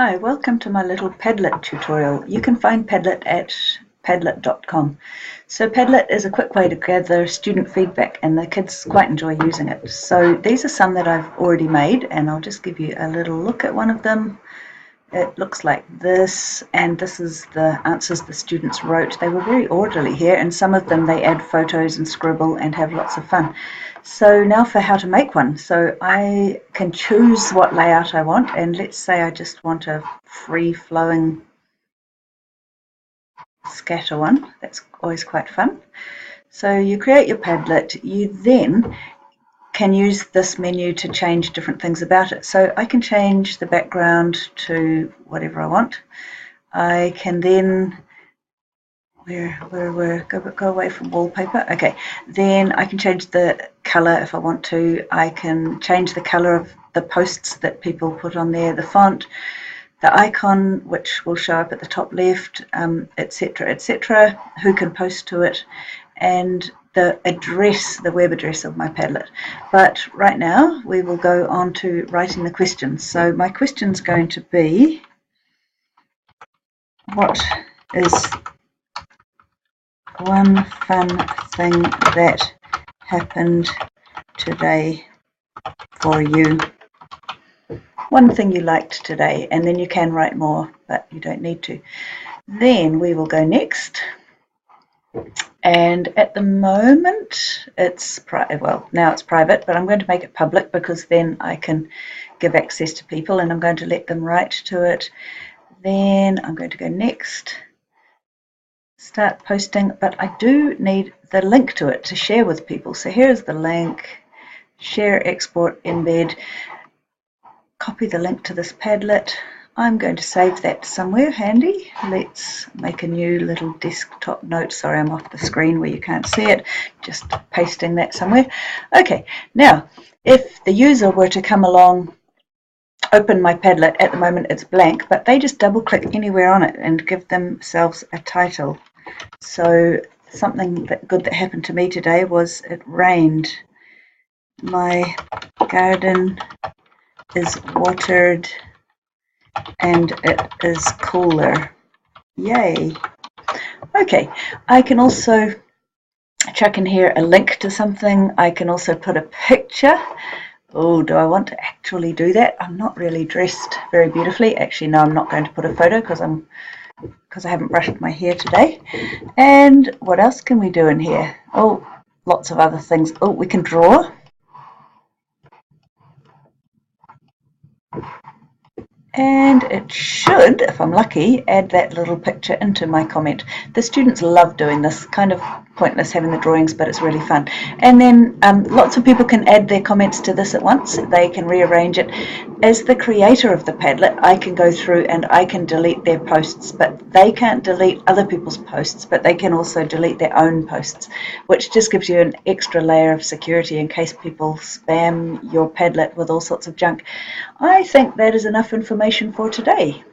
Hi, welcome to my little Padlet tutorial. You can find Padlet at padlet.com. So Padlet is a quick way to gather student feedback, and the kids quite enjoy using it. So these are some that I've already made, and I'll just give you a little look at one of them. It looks like this, and this is the answers the students wrote. They were very orderly here, and some of them they add photos and scribble and have lots of fun. So now for how to make one. So I can choose what layout I want, and let's say I just want a free-flowing scatter one. That's always quite fun. So you create your Padlet. You then can use this menu to change different things about it. So I can change the background to whatever I want. I can then go away from wallpaper. Okay, then I can change the color if I want to. I can change the color of the posts that people put on there, the font, the icon, which will show up at the top left, etc., etc., who can post to it, and the address, the web address of my Padlet. But right now we will go on to writing the questions. So my question is going to be, what is one fun thing that happened today for you? One thing you liked today, and then you can write more, but you don't need to. Then we will go next. And at the moment it's now it's private, but I'm going to make it public because then I can give access to people, and I'm going to let them write to it. Then I'm going to go next, start posting, but I do need the link to it to share with people. So here's the link, share, export, embed, copy the link to this Padlet. I'm going to save that somewhere handy. Let's make a new little desktop note. Sorry, I'm off the screen where you can't see it. Just pasting that somewhere. Okay, now if the user were to come along, open my Padlet, at the moment it's blank, but they just double click anywhere on it and give themselves a title. So something good that happened to me today was it rained. My garden is watered and it is cooler. Yay. Okay, I can also chuck in here a link to something. I can also put a picture. Oh, do I want to actually do that? I'm not really dressed very beautifully. Actually, no, I'm not going to put a photo because I haven't brushed my hair today. And what else can we do in here? Oh, lots of other things. Oh, we can draw. And it should, if I'm lucky, add that little picture into my comment. The students love doing this, kind of pointless having the drawings, but it's really fun. And then lots of people can add their comments to this at once. They can rearrange it. As the creator of the Padlet, I can go through and I can delete their posts, but they can't delete other people's posts, but they can also delete their own posts, which just gives you an extra layer of security in case people spam your Padlet with all sorts of junk. I think that is enough information for today.